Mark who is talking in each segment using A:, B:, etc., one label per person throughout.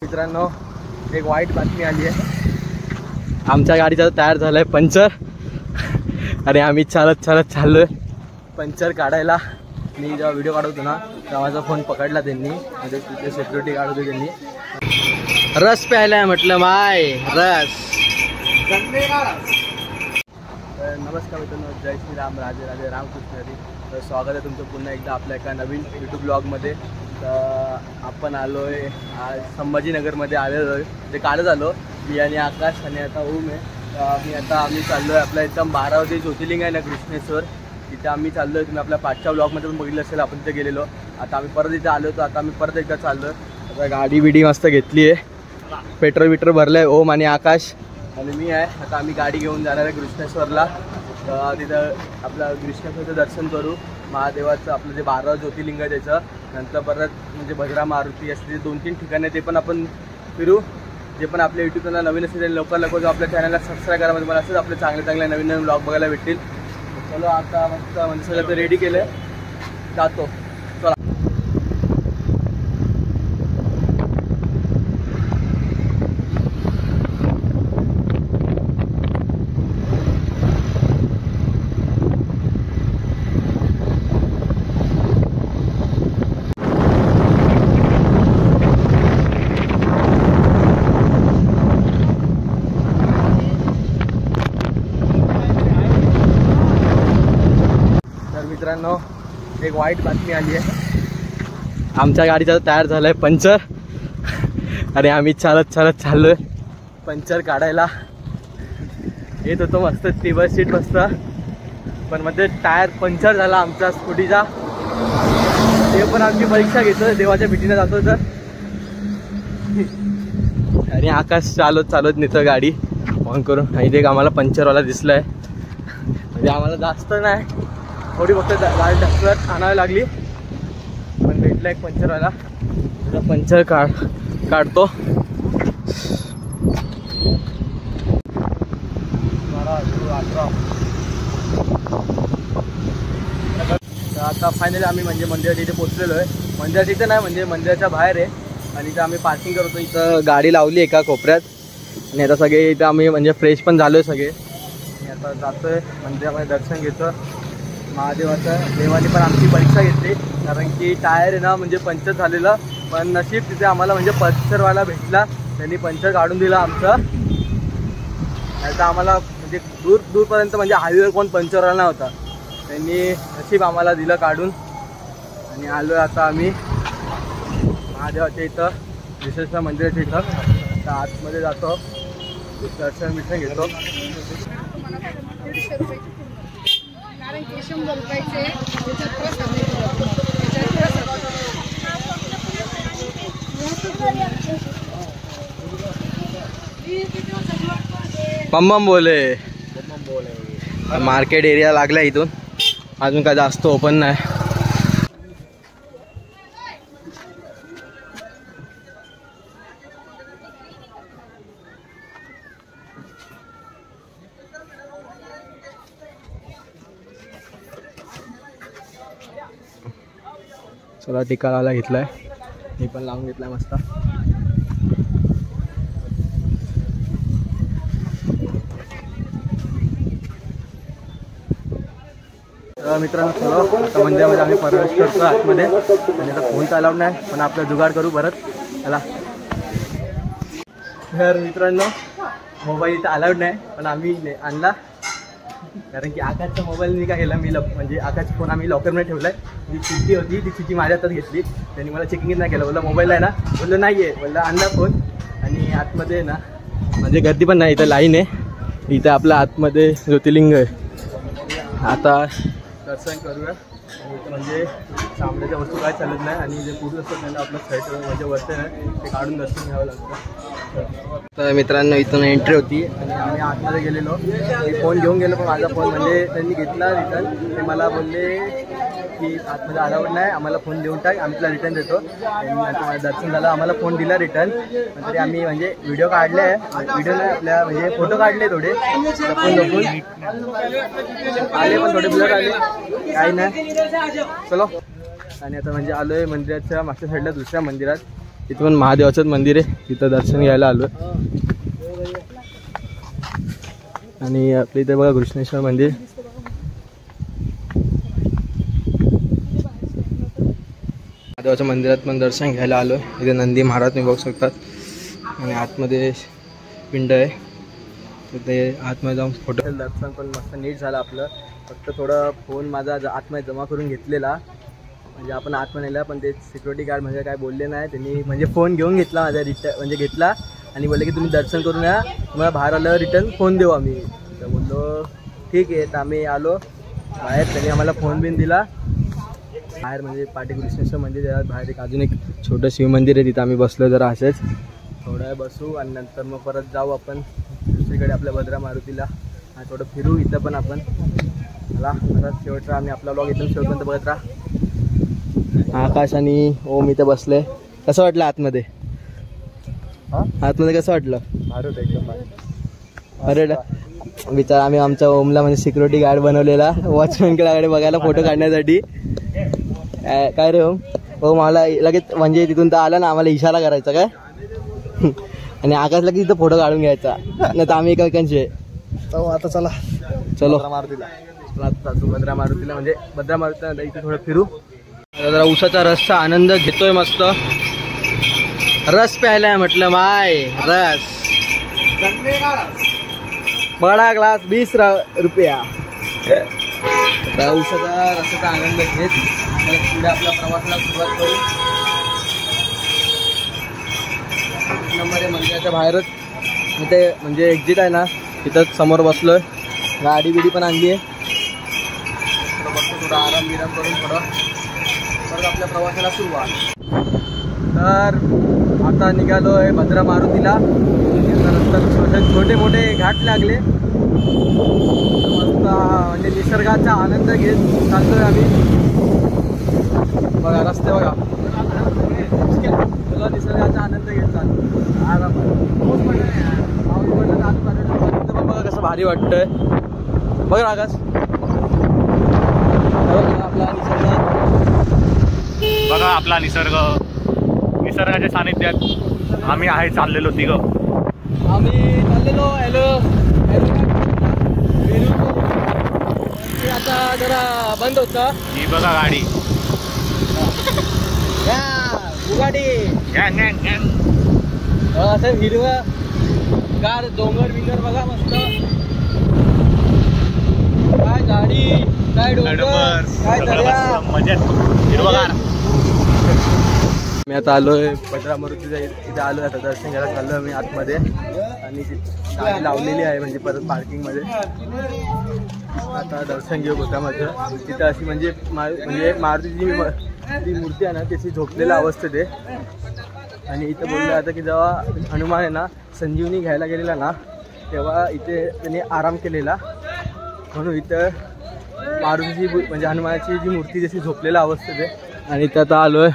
A: मित्रांनो, एक वाईट बातमी आली आहे. आमच्या गाडीचा टायर झालाय पंक्चर आणि आम्ही चालत चाललोय पंक्चर काढायला. मी जेव्हा व्हिडिओ काढवतो ना तेव्हा माझा फोन पकडला त्यांनी, म्हणजे तिथे सिक्युरिटी गार्ड होते त्यांनी. रस प्यायलाय म्हटलं, माय रस. नमस्कार मित्रांनो, जय श्रीराम, राधे राधे, रामकृष्ण हरी. तर स्वागत आहे तुमचं पुन्हा एकदा आपल्या एका नवीन यूट्यूब ब्लॉगमध्ये. तर आपण आलो आहे आज संभाजीनगरमध्ये आलेलो आहे. ते कालच आलो मी आणि आकाश आणि आता ओम आहे. आम्ही चाललो आहे आपल्या इथं 12 ज्योतिर्लिंग आहे ना कृष्णेश्वर, तिथे आम्ही चाललो आहे. तुम्ही आपल्या पाठच्या ब्लॉगमध्ये पण बघितलं असेल, आपण तिथे गेलेलो. आता आम्ही परत इथे आलो होतो, आता आम्ही परत एकदा चाललो आहे. आता गाडी बिडी मस्त घेतली आहे, पेट्रोल बिट्रोल भरलं आहे. ओम आणि आकाश आणि मी आहे. आता आम्ही गाडी घेऊन जाणार आहे कृष्णेश्वरला. तिथं आपलं कृष्णेश्वरचं दर्शन करू, महादेवाचं आपलं जे 12 ज्योतिर्लिंग आहे त्याचं. नंतर परत म्हणजे भद्रा मारुती असते, 2-3 ठिकाणे ते पण आपण फिरू. जे पण आपल्या यूट्यूबला नवीन असेल ते लवकर आपल्या चॅनलला सबस्क्राईब करा, म्हणजे मला असंच आपले चांगले नवीन ब्लॉग बघायला भेटतील. चलो आता मस्त म्हणजे सगळं रेडी केलं आहे, जातो. चला. मित्रांनो, एक वाईट बातमी आली आहे. आमच्या गाडीचा टायर झालाय पंक्चर आणि आम्ही चालत चाललोय पंक्चर काढायला. येत होतो मस्त टेबल सीट मस्त, पण मध्ये टायर पंक्चर झाला आमच्या स्कूटीचा. ते पण आमची परीक्षा घेतो, देवाच्या भेटीला जातो तर. आणि आकाश चालत नेतो गाडी ऑन करून. आणि ते आम्हाला पंक्चरवाला दिसलाय, म्हणजे आम्हाला जास्त नाही, थोडी फक्त गाडी डस्टर आणावी लागली, पण भेटला एक पंक्चरवाला. पंक्चर काढतो. आता फायनली आम्ही म्हणजे मंदिराच्या इथे पोचलेलो आहे. मंदिराच्या इथे नाही, म्हणजे मंदिराच्या बाहेर आहे. आणि इथं आम्ही पार्किंग करतो. इथं गाडी लावली एका कोपऱ्यात. आणि आता सगळे इथं आम्ही म्हणजे फ्रेश पण झालो आहे सगळे. आणि आता जातो आहे मंदिरामध्ये, दर्शन घेतो महादेवाचं. देवाने पण आमची परीक्षा घेतली, कारण की टायर आहे ना म्हणजे पंक्चर झालेलं. पण नशीब तिथे आम्हाला म्हणजे पंक्चरवाला भेटला, त्यांनी पंक्चर काढून दिलं आमचं. नाहीतर आम्हाला म्हणजे दूरपर्यंत म्हणजे हायवेवर कोण पंक्चरवाला नव्हता, त्यांनी नशीब आम्हाला दिलं काढून. आणि आलो आता आम्ही महादेवाच्या इथं, विशेषतः मंदिराच्या इथं. आता आतमध्ये जातो, दर्शन घेतो. बम बोले मार्केट एरिया लागला इथून, अजून काय जास्त ओपन नाही. चला, टिकाला घेतलाय, मी पण लावून घेतलाय मस्त. मित्रांनो, चलो आता मंदिरामध्ये आम्ही प्रवेश करतो आतमध्ये. आणि आता फोन अलाउड नाही, पण आपलं जुगाड करू परत. चला. तर मित्रांनो, मोबाईल इथं अलाउड नाही, पण आम्ही आणला, कारण की आकाशचा मोबाईल मी काय केला, मी म्हणजे आकाशचा फोन आम्ही लॉकरमध्ये ठेवला आहे. जी चिठ्ठी होती ती चिठ्ठी माझ्या हातात घेतली, त्यांनी मला चेकिंगच नाही केलं. बोलला मोबाईल आहे ना, बोललं नाही आहे, बोलला आणला फोन. आणि आतमध्ये ना म्हणजे गर्दी पण नाही, इथं लाईन आहे. इथं आपलं आतमध्ये ज्योतिर्लिंग आहे. आता दर्शन करूया. म्हणजे चांबड्याच्या वस्तू काय चालत नाही, आणि जे पुरुष असतात त्यांना आपलं शर्ट म्हणजे वरते नाही ते काढून दर्शन घ्यावं लागतं. तर मित्रांनो, इथून एंट्री होती आणि आम्ही आतमध्ये गेलेलो. मी फोन घेऊन गेलो, पण माझा फोन म्हणजे त्यांनी घेतला रिटर्न. ते मला बोलले की आतमध्ये अलाउड नाही, आम्हाला फोन देऊन टाक, आम्ही तुला रिटर्न देतो. आणि आता माझं दर्शन झालं, आम्हाला फोन दिला रिटर्न. तरी आम्ही म्हणजे व्हिडिओ काढले आहे, व्हिडिओ नाही आपल्या म्हणजे फोटो काढले थोडे लपून आले, पण थोडे ब्लर आले, काही नाही. चलो. आणि आता म्हणजे आलोय मंदिराच्या मागच्या साईडला दुसऱ्या मंदिरात. इथं पण महादेवाचंच मंदिर आहे, तिथं दर्शन घ्यायला आलो. आणि आपल्या इथे बघा कृष्णेश्वर मंदिर. महादेवाच्या मंदिरात पण दर्शन घ्यायला आलो. इथे नंदी महाराज तुम्ही बघू शकतात आणि आतमध्ये पिंड आहे. तर ते आतमध्ये जाऊन फोटो. दर्शन पण मस्त नीट झालं आपलं. फक्त थोडं फोन माझा आतमध्ये जमा करून घेतलेला, म्हणजे आपण आतमध्ये नेला, पण ते सिक्युरिटी गार्ड म्हणजे काय बोलले नाही. त्यांनी म्हणजे फोन घेऊन घेतला माझा म्हणजे घेतला आणि बोलले की तुम्ही दर्शन करून या, तुम्हाला बाहेर आल्यावर रिटर्न फोन देऊ आम्ही. तर बोललो ठीक आहे. तर आम्ही आलो बाहेर, त्यांनी आम्हाला फोन बिन दिला. बाहेर म्हणजे पाटी कृष्णेश्वर मंदिर, त्याच्यात बाहेर एक अजून एक छोटं शिवमंदिर आहे, तिथं आम्ही बसलो जरा असेच. थोडा वेळ बसू आणि नंतर मग परत जाऊ आपण दुसरीकडे आपल्या भद्रा मारुतीला आणि थोडं फिरू इथं पण आपण. मला परत शेवटचा आम्ही आपला ब्लॉग इथून शेवटपर्यंत बघत राहा. आकाश आणि ओम इथं बसले. कसं वाटलं आतमध्ये? आतमध्ये कसं वाटलं? मारुत एकदम अरे विचार, आम्ही आमच्या ओमला म्हणजे सिक्युरिटी गार्ड बनवलेला वॉचमॅनकडे बघायला फोटो काढण्यासाठी. काय रे ओम? ओम मला लगेच म्हणजे तिथून तर आला ना, आम्हाला इशारा करायचा काय आणि आकाशला की तिथं फोटो काढून घ्यायचा, नाही तर आम्ही एकमेकांचे. आता चला चलो मारुतीला. भद्रा मारुतीला म्हणजे भद्रा मारुतीला इथे थोडं फिरू. जरा उसाचा रसचा आनंद घेतोय. मस्त रस प्यायलाय म्हटलं. माय रस बडा ग्लास 20 रुपया. उसाचा रसाचा आनंद घेत पुढे आपल्या प्रवासाला सुरुवात करू. नंबर आहे मंदिराच्या बाहेरच इथे म्हणजे एक्झिट आहे ना, तिथंच समोर बसलोय. गाडी बिडी पण आणली आहे. थोडं बसतो, थोडं आराम विराम करून थोडं परत आपल्या प्रवासाला सुरुवात. तर आता निघालो आहे भद्रा मारुतीला. त्यानंतर छोटे मोठे घाट लागले. मस्त म्हणजे निसर्गाचा आनंद घेत चालतोय आम्ही. बघा रस्ते बघा, तुला निसर्गाचा आनंद घेत चालतो आरामात. पाऊस पडलं चालू बघा कसं भारी वाटतंय. बघ आकाश, आपला निसर्ग
B: बघा, आपला निसर्ग. निसर्गाच्या सानिध्यात आम्ही आहे चाललेलो तिघं.
A: आम्ही चाललेलो हॅलो आता जरा बंद होता.
B: ही बघा गाडी,
A: गाडी असं हिरवं गार डोंगर बिंगर बघा मस्त. काय गाडी, काय डोंगर, काय दर्या,
B: मजेत हिरवगार.
A: मी आता आलोय भद्रा मारुतीच्या इथे आलो. आता दर्शन घ्यायला चाललोय मी आतमध्ये आणि गाडी लावलेली आहे म्हणजे परत पार्किंगमध्ये. आता दर्शन घेऊ भद्रामध्ये. तिथं अशी म्हणजे मारुतीची जी मूर्ती आहे ना, त्याची झोपलेल्या अवस्थेत आहे. आणि इथं बोललं आता की जेव्हा हनुमान आहे ना संजीवनी घ्यायला गेलेला ना, तेव्हा इथे त्यांनी आराम केलेला, म्हणून इथं मारुतीची म्हणजे हनुमानाची जी मूर्ती जशी झोपलेल्या अवस्थेत आहे. आणि इथं आता आलोय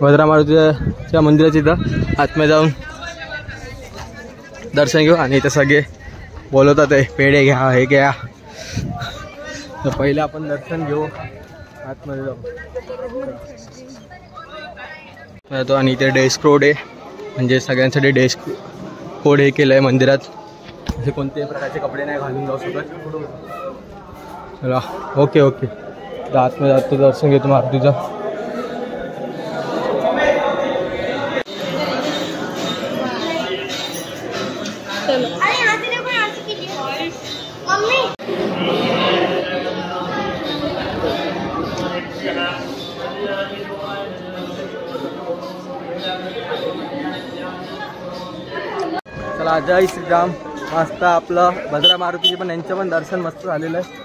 A: भद्रा मारुतीच्या मंदिराच्या इथं आतमध्ये जाऊन दर्शन घेऊ. आणि इथं सगळे बोलवतात आहे पेढे घ्या, हे घ्या. तर पहिले आपण दर्शन घेऊ, आतमध्ये जाऊ. आणि इथे ड्रेस कोड आहे, म्हणजे सगळ्यांसाठी ड्रेस कोड हे केलं आहे मंदिरात. असे कोणत्याही प्रकारचे कपडे नाही घालून जाऊ शकत. चला ओके ओके. तर आतमध्ये जातो, दर्शन घेतो मारुतीचं. चला जय श्रीराम. मस्त आपलं भद्रा मारुतीचे पण यांचं पण दर्शन मस्त झालेलं आहे.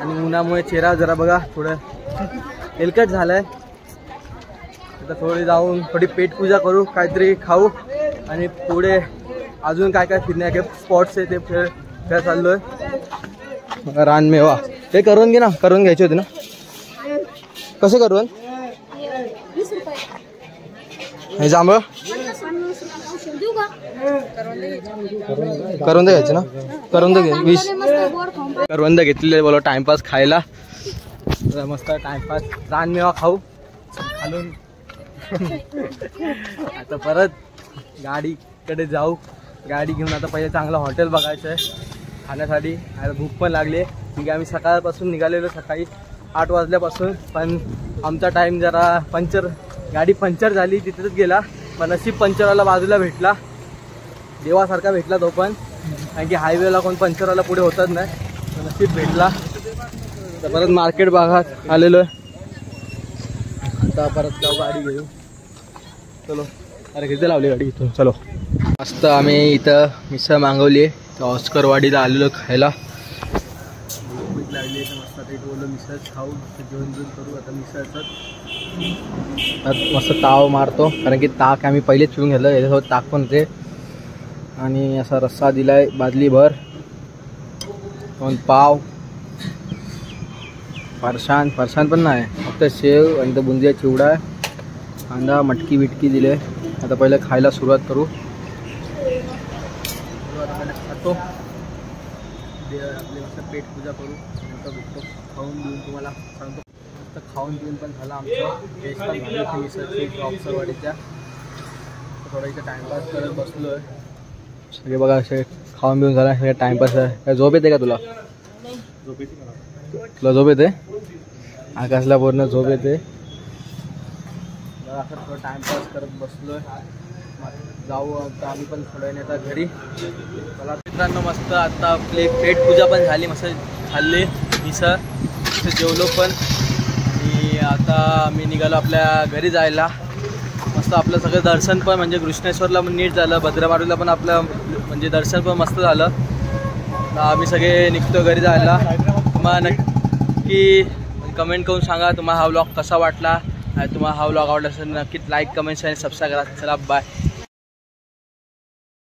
A: आणि उन्हामुळे चेहरा जरा बघा थोडं एलकट झालं आहे. आता थोडी जाऊन थोडी पेटपूजा करू, काहीतरी खाऊ आणि पुढे अजून काय काय फिरण्याचे स्पॉट्स आहे ते फिरायला चाललो आहे. रानमेवा ते करून घे ना, करून घ्यायचे होते ना. कसं करून हे जांभळ करवंद घ्यायचे ना, करवंद घे 20 करवंद घेतलेले बोला टाइमपास खायला. मस्त टाइमपास रानमेवा खाऊ, खालून आता परत गाडीकडे जाऊ. गाडी घेऊन आता पहिले चांगलं हॉटेल बघायचं आहे खाण्यासाठी. आता भूक पण लागली ठीक. आम्ही सकाळपासून निघालेलो सकाळी 8 वाजल्यापासून, पण आमचा टाईम जरा गाडी पंक्चर झाली तिथेच गेला. पण नशीब पंक्चरवाला बाजूला भेटला, देवासारखा भेटला तो पण, कारण की हायवेला कोण पंक्चरवाला पुढे होतच नाही. नशीब भेटला. तर परत मार्केट भागात आलेलो आहे. आता परत जाऊ गाडी घेऊ. चलो. अरे किती लावली गाडी इथून. चलो. मस्त आम्ही इथं मिसळ मागवली आहे. तर ऑस्करवाडीला आलेलो खायला. भूक लागली आहे. मस्त आता इथं बोललो मिसळ खाऊ, जेवण करू. आता मिसळचं मस्त ताव मारतो, कारण की ताक आम्ही पहिलेच पिऊन घेतलं. याच्यासोबत ताक पण होते आणि असा रस्सा दिलाय बादलीभर. 2 पाव. फरसाण पण नाही, फक्त शेव आणि बुंदिया चिवडा आहे. कांदा मटकी बिटकी दिले. आता पहिले खायला सुरुवात करू. खातो आपले मस्त पेट पूजा करू. नंतर बघतो खाऊन देऊन तुम्हाला सांगतो. मस्त खाऊन पिऊन पण झालं आमचं. टेस्ट पण झाली होती मिसळची ऑक्सरवाडीच्या. थोडा इथं टाईमपास करत बसलो आहे. सगळे बघा असे खाऊन पिऊन झाला. सगळे टाईमपास आहे. काय झोप येते का तुला? तुला झोप येते? आकाशला पूर्ण झोप येते. असं थोडं टाईमपास करत बसलो आहे. जाऊ आता आम्ही पण थोड्या वेळाने आता घरी. मला मित्रांनो मस्त आता आपली पेट पूजा पण झाली. मस्त खाल्ली मिसळ, मस्त जेवलो पण. आणि आता आम्ही निघालो आपल्या घरी जायला. मस्त आपलं सगळं दर्शन पण म्हणजे कृष्णेश्वरला पण नीट झालं. भद्रमारूला पण आपलं म्हणजे दर्शन पण मस्त झालं. तर आम्ही सगळे निघतो घरी जायला. तुम्हाला नक्की कमेंट करून सांगा तुम्हाला हा व्लॉग कसा वाटला. तुम्हाला हा व्लॉग आवडला असेल नक्कीच लाईक कमेंट्स आणि सबस्क्राईब करा. चला बाय.